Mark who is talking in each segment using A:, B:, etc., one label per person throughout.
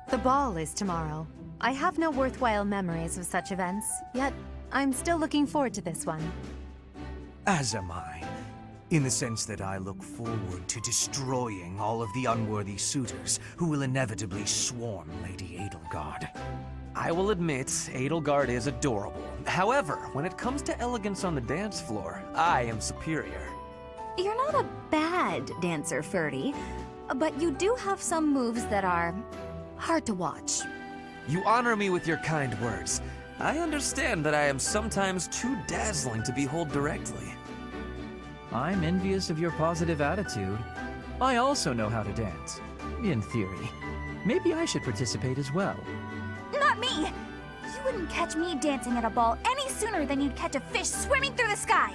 A: The ball is tomorrow. I have no worthwhile memories of such events, yet I'm still looking forward to this one.
B: As am I, in the sense that I look forward to destroying all of the unworthy suitors who will inevitably swarm Lady Edelgard. I will admit, Edelgard is adorable. However, when it comes to elegance on the dance floor, I am superior.
C: You're not a bad dancer, Ferdy, but you do have some moves that are hard to watch.
B: You honor me with your kind words. I understand that I am sometimes too dazzling to behold directly.
D: I'm envious of your positive attitude. I also know how to dance, in theory. Maybe I should participate as well.
C: Not me! You wouldn't catch me dancing at a ball any sooner than you'd catch a fish swimming through the sky!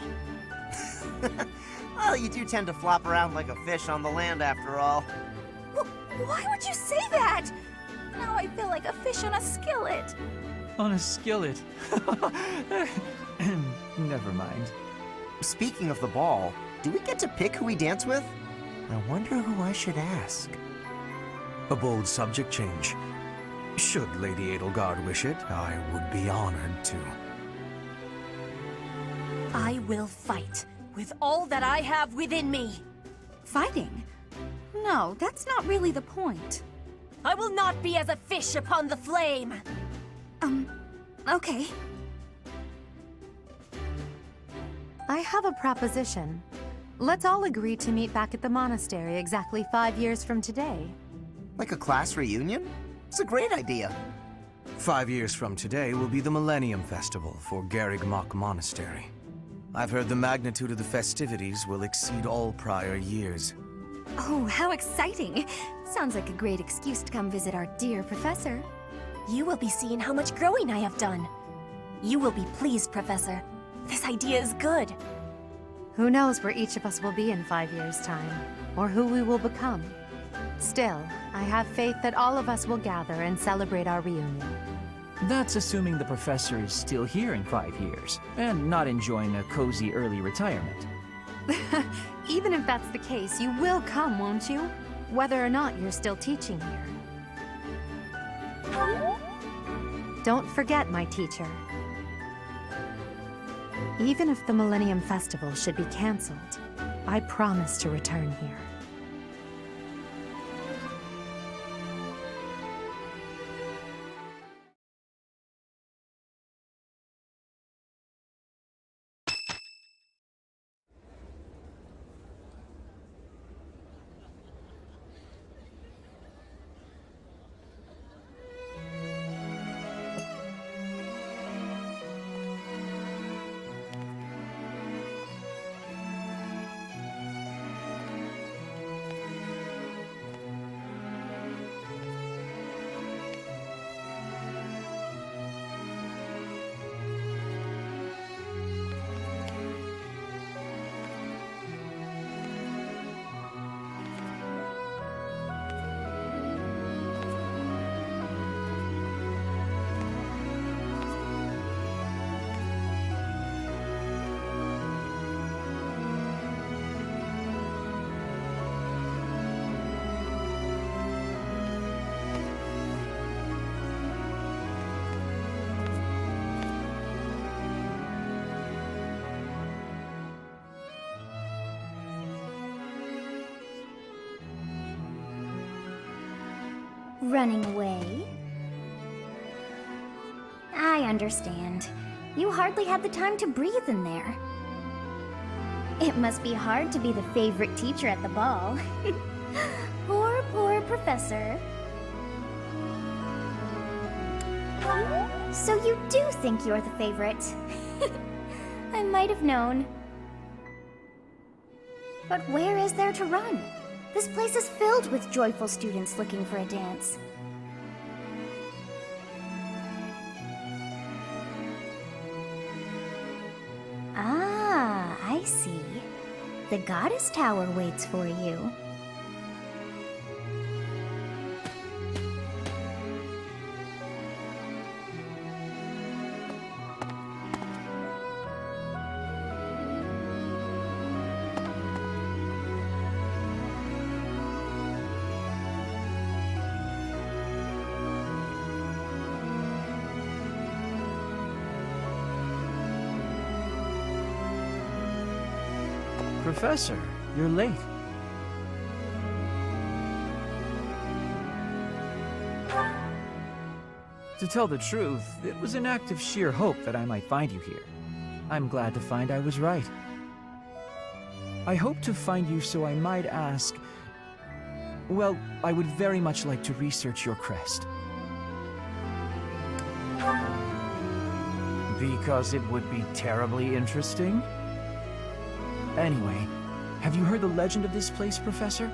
E: Well, you do tend to flop around like a fish on the land after all.
C: Why would you say that? Now I feel like a fish on a skillet.
D: On a skillet. Never mind.
E: Speaking of the ball, do we get to pick who we dance with? I wonder who I should ask.
B: A bold subject change. Should Lady Edelgard wish it, I would be honored to.
C: I will fight with all that I have within me. Fighting? No, that's not really the point. I will not be as a fish upon the flame. Okay.
A: I have a proposition. Let's all agree to meet back at the monastery exactly 5 years from today.
E: Like a class reunion? It's a great idea.
B: 5 years from today will be the Millennium Festival for Garrigmach Monastery. I've heard the magnitude of the festivities will exceed all prior years.
C: Oh, how exciting! Sounds like a great excuse to come visit our dear professor. You will be seeing how much growing I have done. You will be pleased, Professor. This idea is good.
A: Who knows where each of us will be in 5 years' time, or who we will become. Still, I have faith that all of us will gather and celebrate our reunion.
D: That's assuming the professor is still here in 5 years, and not enjoying a cozy early retirement.
A: Even if that's the case, you will come, won't you? Whether or not you're still teaching here. Don't forget, my teacher. Even if the Millennium Festival should be cancelled, I promise to return here.
F: Running away? I understand. You hardly had the time to breathe in there. It must be hard to be the favorite teacher at the ball. Poor professor. So you do think you're the favorite? I might have known. But where is there to run? This place is filled with joyful students looking for a dance. Ah, I see. The Goddess Tower waits for you.
D: Professor, you're late. To tell the truth, it was an act of sheer hope that I might find you here. I'm glad to find I was right. I hope to find you so I might ask... Well, I would very much like to research your crest.
B: Because it would be terribly interesting?
D: Anyway, have you heard the legend of this place, Professor?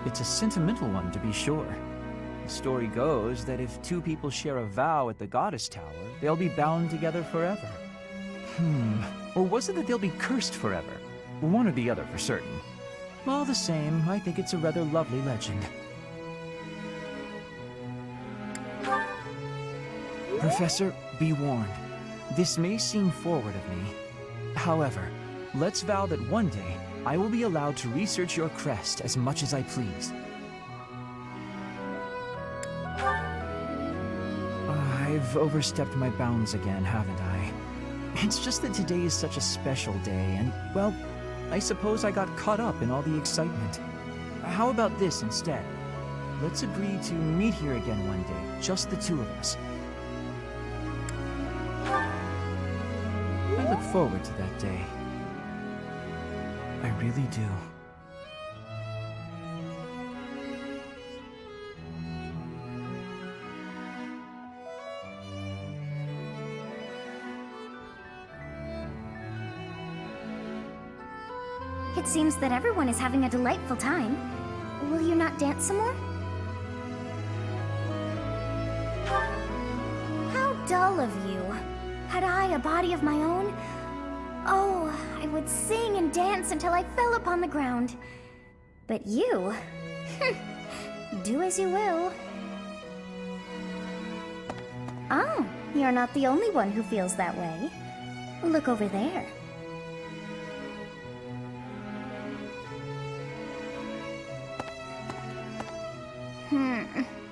D: It's a sentimental one, to be sure. The story goes that if two people share a vow at the Goddess Tower, they'll be bound together forever. Or was it that they'll be cursed forever? One or the other for certain. All the same, I think it's a rather lovely legend. Professor, be warned. This may seem forward of me. However, let's vow that one day I will be allowed to research your crest as much as I please. I've overstepped my bounds again, haven't I? It's just that today is such a special day, and, well, I suppose I got caught up in all the excitement. How about this instead? Let's agree to meet here again one day, just the two of us. I look forward to that day. I really do.
F: It seems that everyone is having a delightful time. Will you not dance some more? How dull of you. Had I a body of my own? Oh, I would sing and dance until I fell upon the ground. But you... do as you will. Oh, you're not the only one who feels that way. Look over there.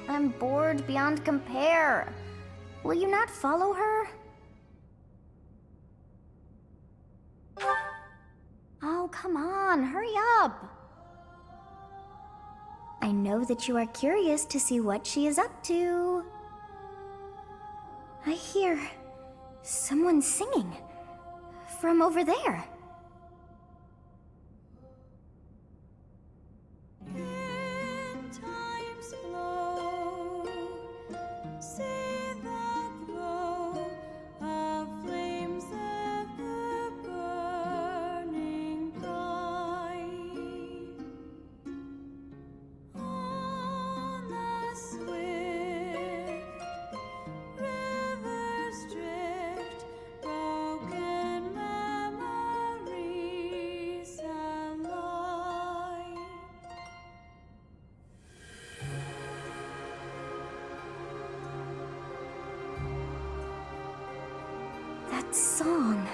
F: I'm bored beyond compare. Will you not follow her? Oh, come on, hurry up. I know that you are curious to see what she is up to. I hear someone singing from over there. Song.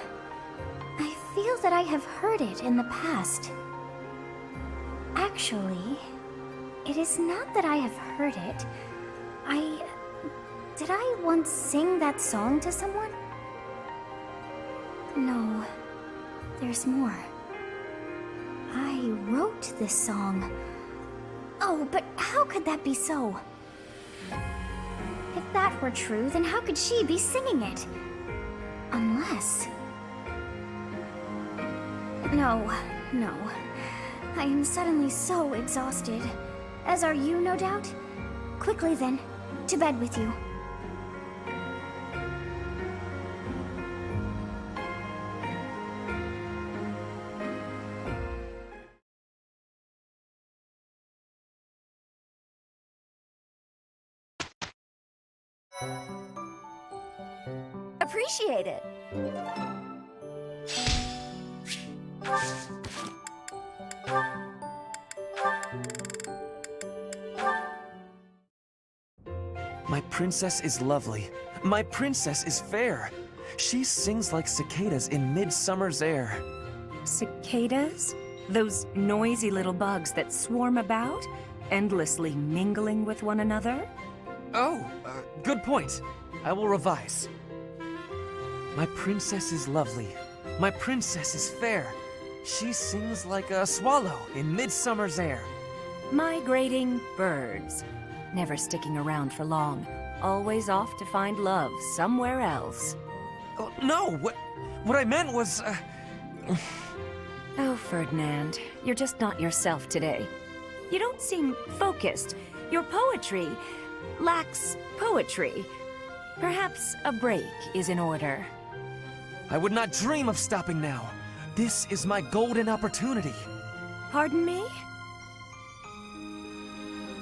F: I feel that I have heard it in the past. Actually, it is not that I have heard it. Did I once sing that song to someone? No, there's more. I wrote this song. Oh, but how could that be so? If that were true, then how could she be singing it? Unless... No. I am suddenly so exhausted. As are you, no doubt? Quickly then, to bed with you. Appreciate it.
B: My princess is lovely. My princess is fair. She sings like cicadas in midsummer's air.
G: Cicadas? Those noisy little bugs that swarm about, endlessly mingling with one another?
B: Oh, good point. I will revise. My princess is lovely. My princess is fair. She sings like a swallow in midsummer's air.
G: Migrating birds. Never sticking around for long. Always off to find love somewhere else.
B: Oh, no, what I meant was,
G: Oh, Ferdinand, you're just not yourself today. You don't seem focused. Your poetry lacks poetry. Perhaps a break is in order.
B: I would not dream of stopping now. This is my golden opportunity.
G: Pardon me?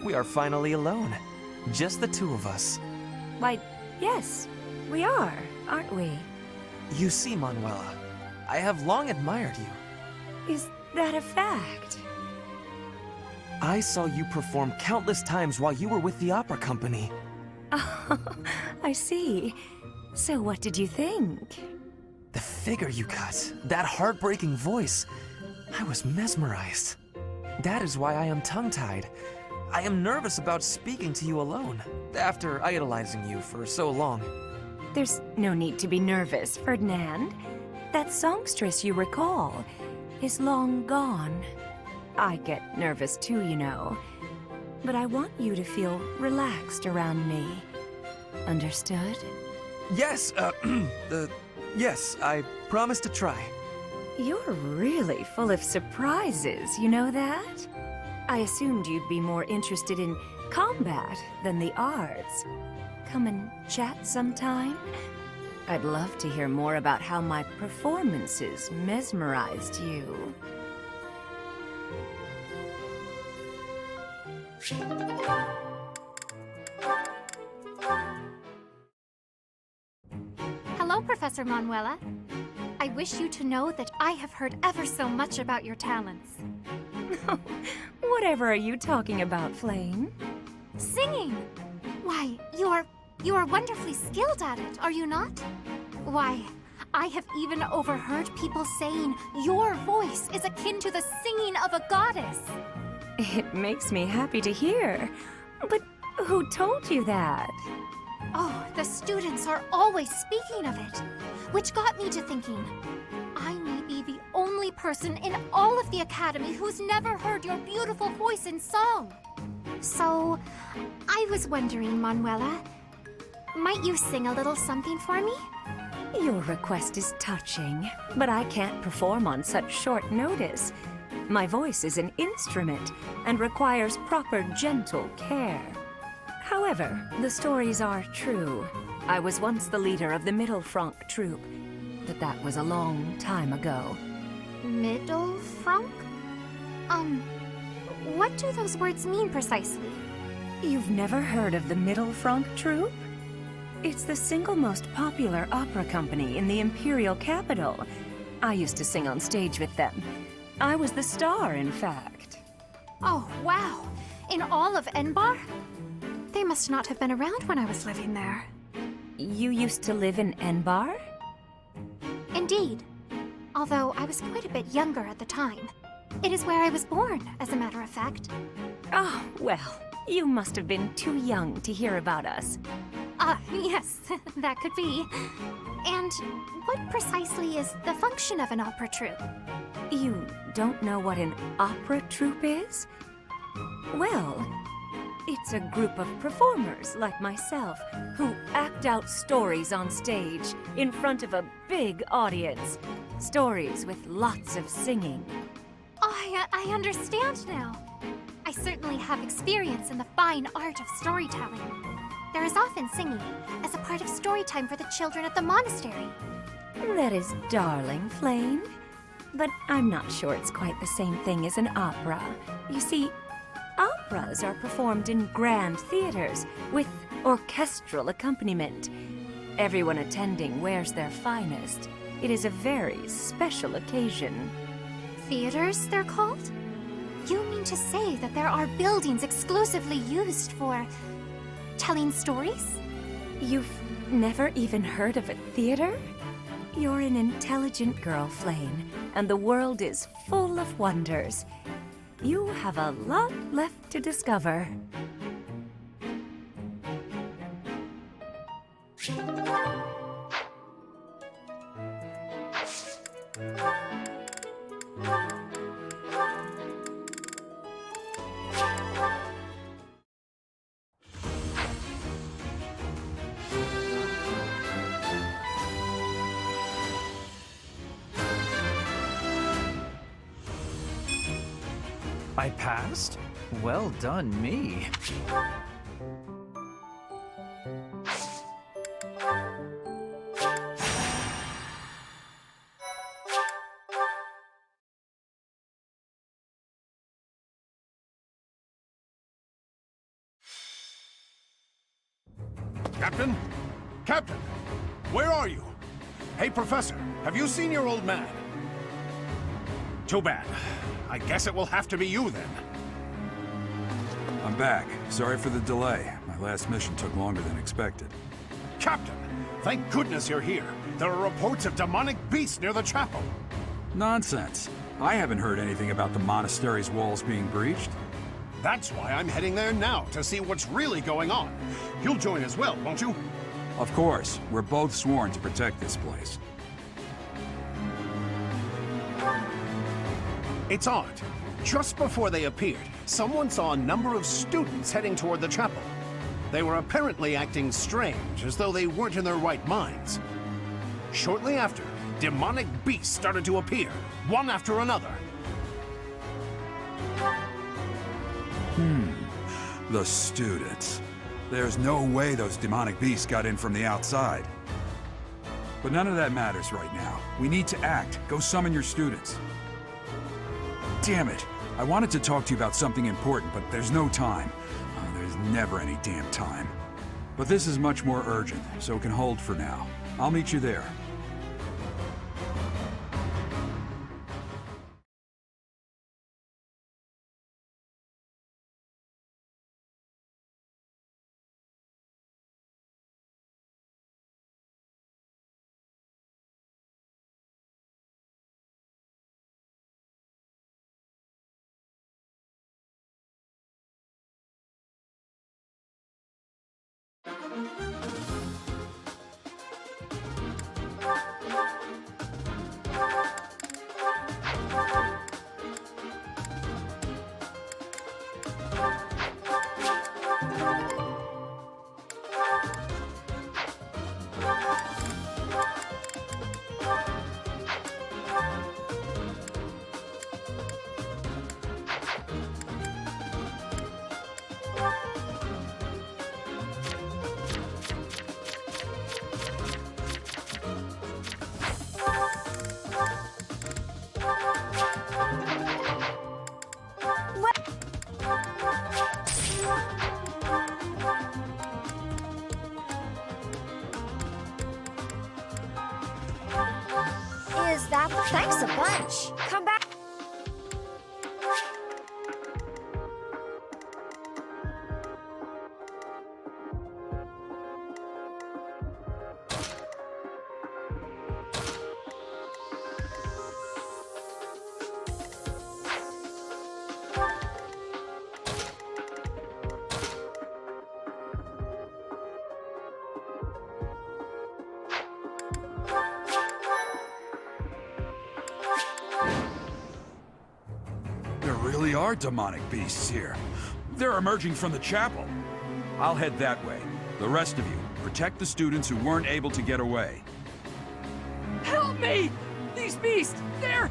B: We are finally alone. Just the two of us.
G: Why, yes, we are, aren't we?
B: You see, Manuela, I have long admired you.
G: Is that a fact?
B: I saw you perform countless times while you were with the opera company.
G: Oh, I see. So what did you think?
B: The figure you cut, that heartbreaking voice, I was mesmerized. That is why I am tongue-tied. I am nervous about speaking to you alone, after idolizing you for so long.
G: There's no need to be nervous, Ferdinand. That songstress you recall is long gone. I get nervous too, you know. But I want you to feel relaxed around me. Understood?
B: Yes, yes, I promise to try.
G: You're really full of surprises, you know that? I assumed you'd be more interested in combat than the arts. Come and chat sometime? I'd love to hear more about how my performances mesmerized you.
H: Hello, Professor Manuela. I wish you to know that I have heard ever so much about your talents.
G: Whatever are you talking about, Flame?
H: Singing! Why, you are wonderfully skilled at it, are you not? Why, I have even overheard people saying your voice is akin to the singing of a goddess.
G: It makes me happy to hear. But who told you that?
H: Oh, the students are always speaking of it, which got me to thinking, I may be the only person in all of the Academy who's never heard your beautiful voice in song. So, I was wondering, Manuela, might you sing a little something for me?
G: Your request is touching, but I can't perform on such short notice. My voice is an instrument and requires proper gentle care. However, the stories are true. I was once the leader of the Middle Franc troupe, but that was a long time ago.
H: Middle Franc? What do those words mean precisely?
G: You've never heard of the Middle Franc troupe? It's the single most popular opera company in the imperial capital. I used to sing on stage with them. I was the star, in fact.
H: Oh, wow. In all of Enbar? They must not have been around when I was living there.
G: You used to live in Enbar?
H: Indeed. Although I was quite a bit younger at the time. It is where I was born, as a matter of fact.
G: Oh, well, you must have been too young to hear about us.
H: Yes, that could be. And what precisely is the function of an opera troupe?
G: You don't know what an opera troupe is? Well, it's a group of performers like myself who act out stories on stage in front of a big audience. Stories with lots of singing.
H: I understand now. I certainly have experience in the fine art of storytelling. There is often singing as a part of story time for the children at the monastery.
G: That is darling, Flame. But I'm not sure it's quite the same thing as an opera. You see, operas are performed in grand theaters with orchestral accompaniment. Everyone attending wears their finest. It is a very special occasion.
H: Theaters, they're called? You mean to say that there are buildings exclusively used for telling stories?
G: You've never even heard of a theater? You're an intelligent girl, Flame, and the world is full of wonders. You have a lot left to discover.
D: I passed? Well done, me.
I: Captain? Captain! Where are you? Hey, Professor, have you seen your old man? Too bad. I guess it will have to be you, then.
J: I'm back. Sorry for the delay. My last mission took longer than expected.
I: Captain, thank goodness you're here. There are reports of demonic beasts near the chapel.
J: Nonsense. I haven't heard anything about the monastery's walls being breached.
I: That's why I'm heading there now, to see what's really going on. You'll join as well, won't you?
J: Of course. We're both sworn to protect this place.
I: It's odd. Just before they appeared, someone saw a number of students heading toward the chapel. They were apparently acting strange, as though they weren't in their right minds. Shortly after, demonic beasts started to appear, one after another.
J: The students. There's no way those demonic beasts got in from the outside. But none of that matters right now. We need to act. Go summon your students. Damn it. I wanted to talk to you about something important, but there's no time. There's never any damn time. But this is much more urgent, so it can hold for now. I'll meet you there.
C: Is that... Thanks a bunch. Come back.
J: There really are demonic beasts here. They're emerging from the chapel. I'll head that way. The rest of you, protect the students who weren't able to get away.
D: Help me! These beasts, they're...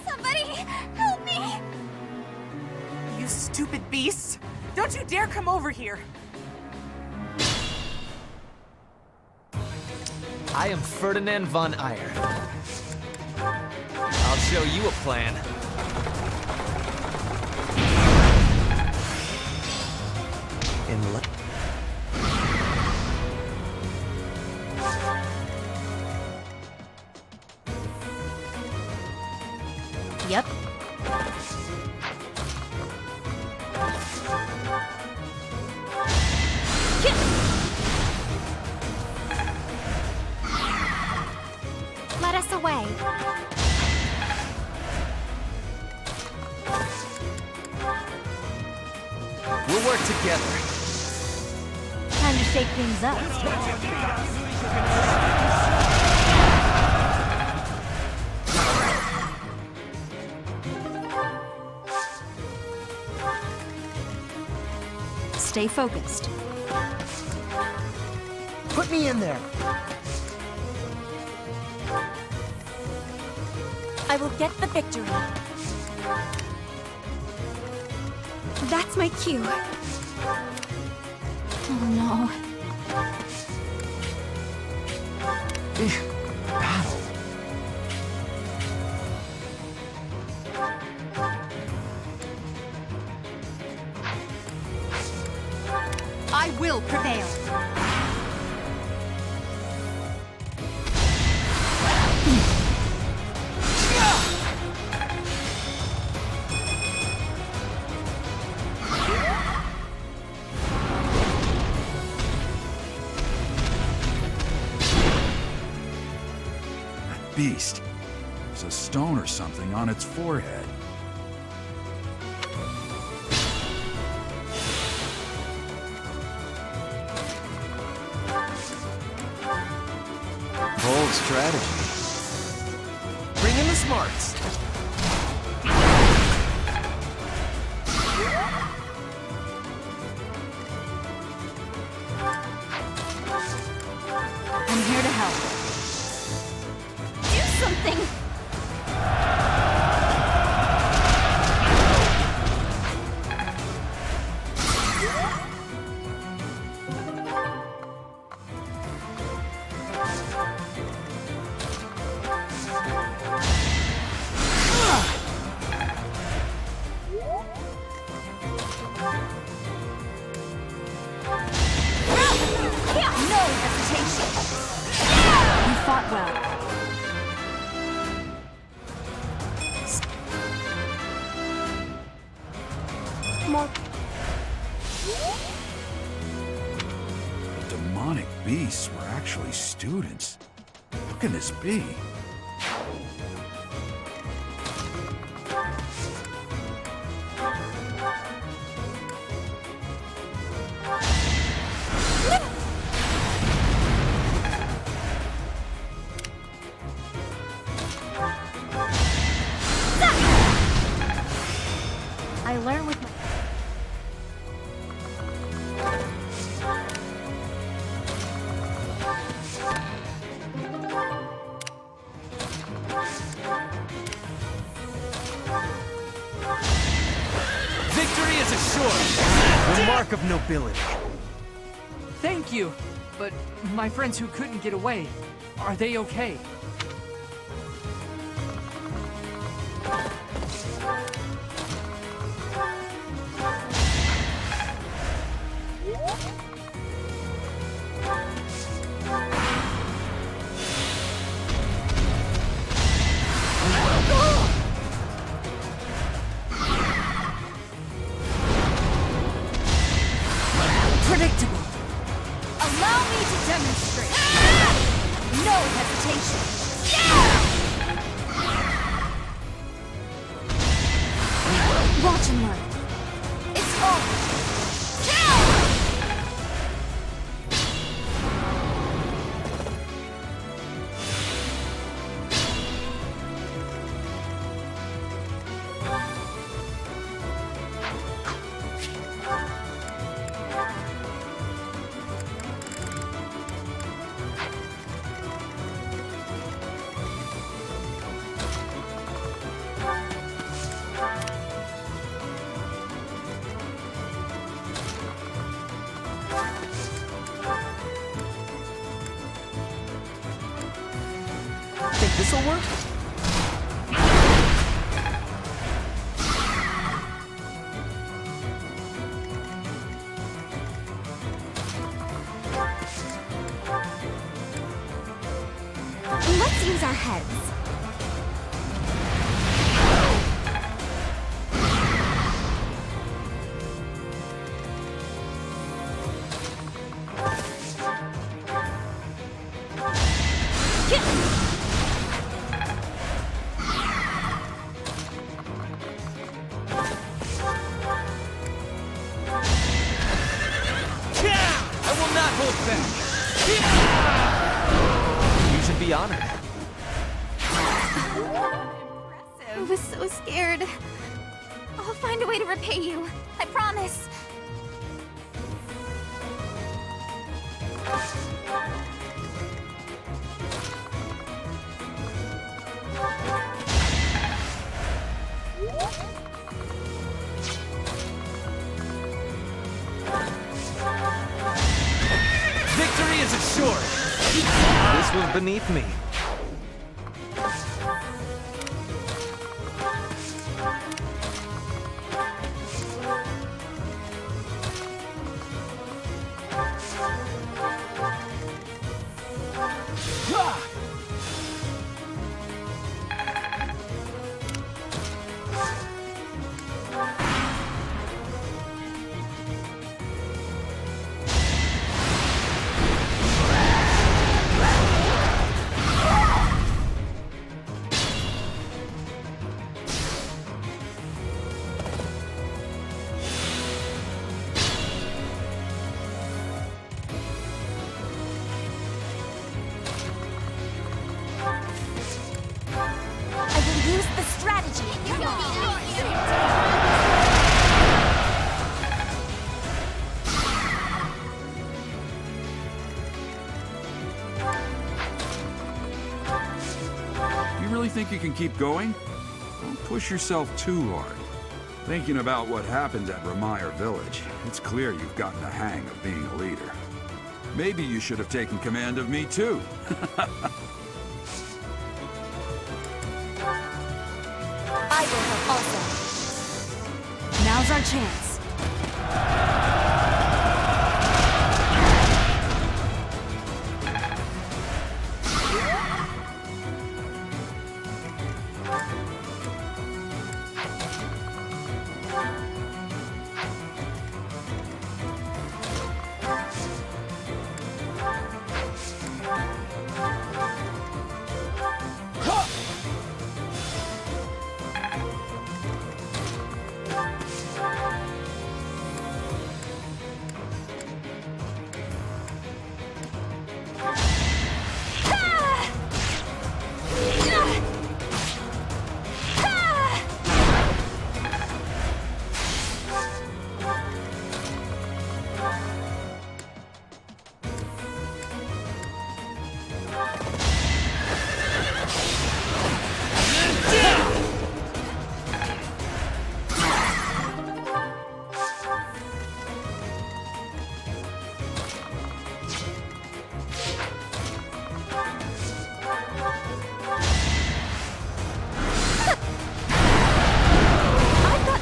C: Somebody, help me!
K: You stupid beasts! Don't you dare come over here!
B: I am Ferdinand von Ayer. I'll show you a plan.
A: Yep.
H: Let us away.
B: We'll work together.
A: Time to shake things up.
C: Stay focused.
E: Put me in there.
C: I will get the victory. That's my cue.
H: Oh no.
B: Battle.
A: I will prevail.
J: That beast. There's a stone or something on its forehead.
B: Bold strategy. Bring in the smarts.
A: I'm here to help.
H: Do something!
C: No hesitation. You fought well. More.
J: The demonic beasts were actually students. What can this be?
A: I learn with my...
B: Victory is assured. The mark of nobility.
K: Thank you. But my friends who couldn't get away, are they okay?
C: Predictable.
H: Allow me to demonstrate!
C: No hesitation. Watch and learn.
H: It's over!
B: Think this'll work?
C: Let's use our heads.
B: I will not hold back. You should be honored.
H: I was so scared. I'll find a way to repay you. I promise.
B: Victory is assured! This was beneath me.
C: I will use the strategy.
J: You really think you can keep going? Don't push yourself too hard. Thinking about what happened at Ramire Village, it's clear you've gotten the hang of being a leader. Maybe you should have taken command of me too.
C: I will help also. Now's our chance.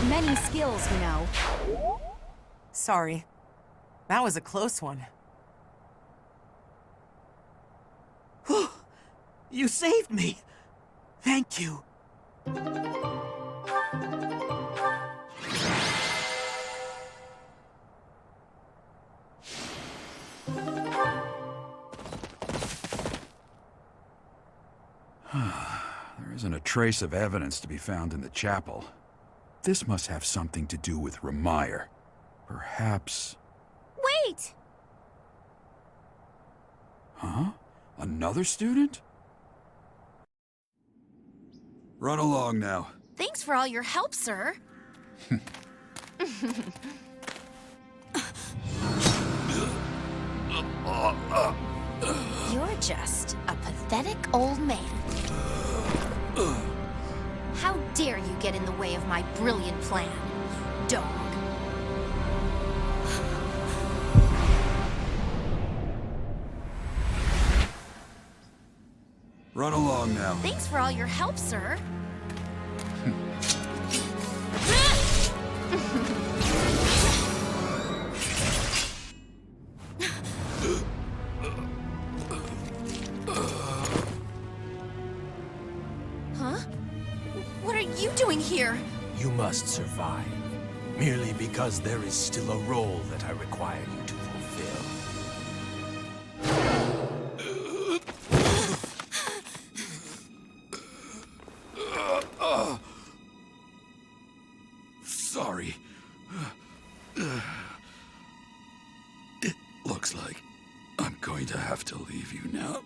C: Many skills, you know.
L: Sorry. That was a close one.
B: You saved me! Thank you.
J: There isn't a trace of evidence to be found in the chapel. This must have something to do with Ramire. Perhaps...
H: Wait!
J: Huh? Another student? Run along now.
C: Thanks for all your help, sir. You're just a pathetic old man.
H: How dare you get in the way of my brilliant plan, dog?
J: Run along now.
C: Thanks for all your help, sir. Huh? What are you doing here?
B: You must survive, merely because there is still a role that I require you to fulfill.
J: Sorry. It looks like I'm going to have to leave you now.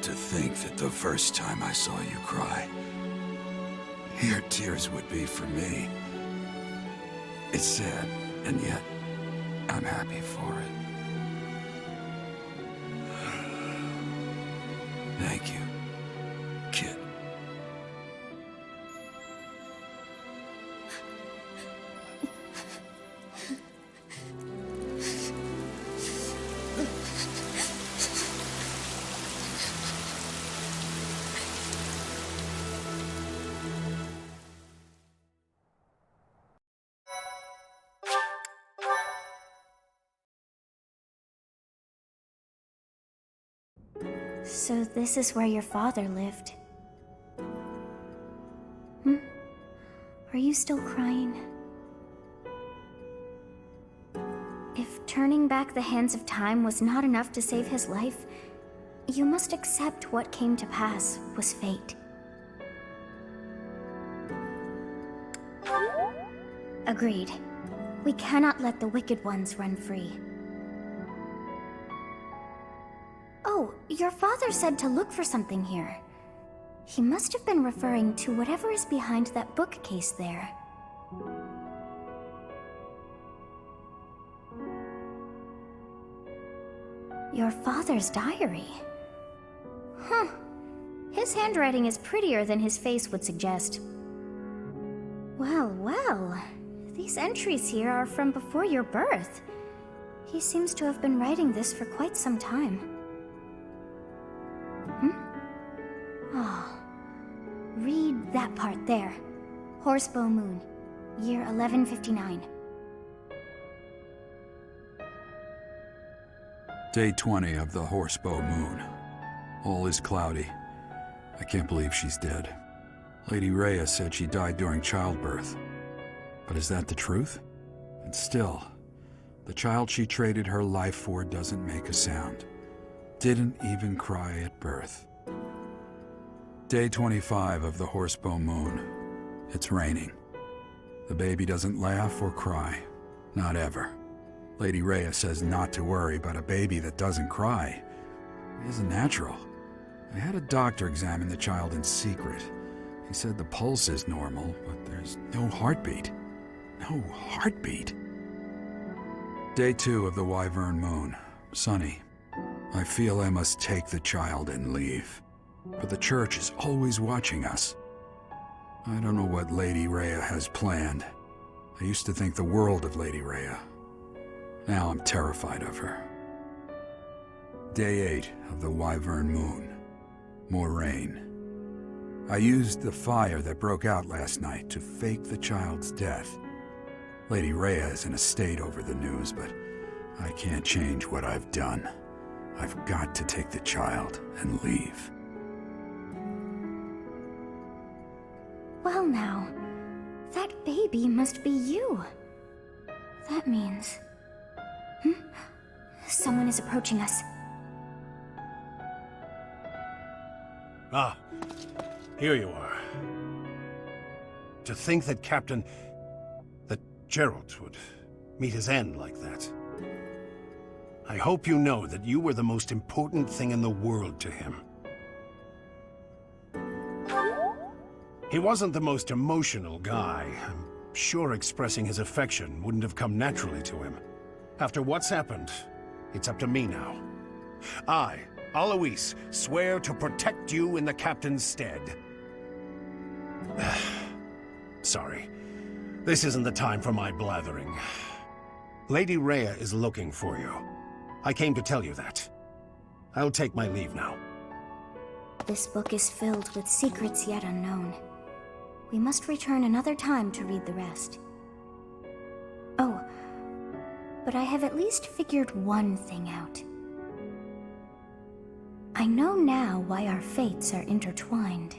J: To think that the first time I saw you cry, your tears would be for me. It's sad, and yet I'm happy for it. Thank you, kid.
F: So this is where your father lived. Are you still crying? If turning back the hands of time was not enough to save his life, you must accept what came to pass was fate. Agreed. We cannot let the wicked ones run free. Oh, your father said to look for something here. He must have been referring to whatever is behind that bookcase there. Your father's diary. Huh. His handwriting is prettier than his face would suggest. Well, well. These entries here are from before your birth. He seems to have been writing this for quite some time. Read that part there. Horsebow Moon, year 1159.
J: Day 20 of the Horsebow Moon. All is cloudy. I can't believe she's dead. Lady Rhea said she died during childbirth. But is that the truth? And still, the child she traded her life for doesn't make a sound. Didn't even cry at birth. Day 25 of the Horsebow Moon. It's raining. The baby doesn't laugh or cry. Not ever. Lady Rhea says not to worry about a baby that doesn't cry. It isn't natural. I had a doctor examine the child in secret. He said the pulse is normal, but there's no heartbeat. No heartbeat. Day 2 of the Wyvern Moon. Sunny. I feel I must take the child and leave. But the church is always watching us. I don't know what Lady Rhea has planned. I used to think the world of Lady Rhea. Now I'm terrified of her. Day 8 of the Wyvern Moon. More rain. I used the fire that broke out last night to fake the child's death. Lady Rhea is in a state over the news, but I can't change what I've done. I've got to take the child and leave.
F: Well now, that baby must be you. That means... Someone is approaching us.
I: Ah, here you are. To think that that Gerald would meet his end like that. I hope you know that you were the most important thing in the world to him. He wasn't the most emotional guy. I'm sure expressing his affection wouldn't have come naturally to him. After what's happened, it's up to me now. I, Alois, swear to protect you in the captain's stead. Sorry. This isn't the time for my blathering. Lady Rhea is looking for you. I came to tell you that. I'll take my leave now.
F: This book is filled with secrets yet unknown. We must return another time to read the rest. Oh, but I have at least figured one thing out. I know now why our fates are intertwined.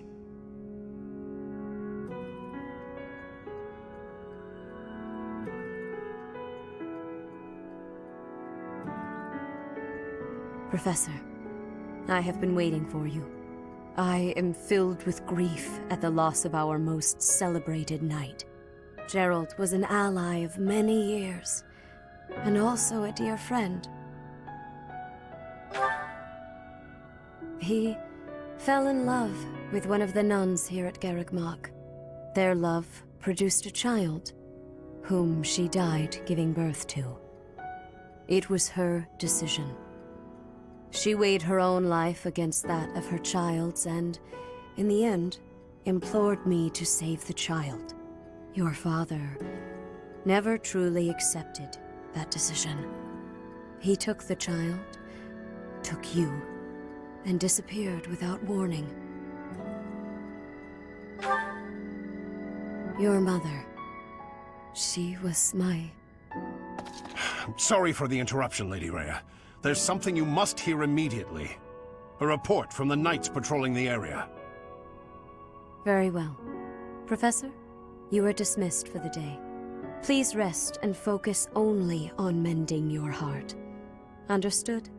G: Professor, I have been waiting for you. I am filled with grief at the loss of our most celebrated knight. Gerald was an ally of many years, and also a dear friend. He Fell in love with one of the nuns here at Garreg-Mach. Their love produced a child, whom she died giving birth to. It was her decision. She weighed her own life against that of her child's and, in the end, implored me to save the child. Your father never truly accepted that decision. He took the child, took you, and disappeared without warning. Your mother, she was my...
I: Sorry for the interruption, Lady Rhea. There's something you must hear immediately. A report from the knights patrolling the area.
G: Very well. Professor, you are dismissed for the day. Please rest and focus only on mending your heart. Understood?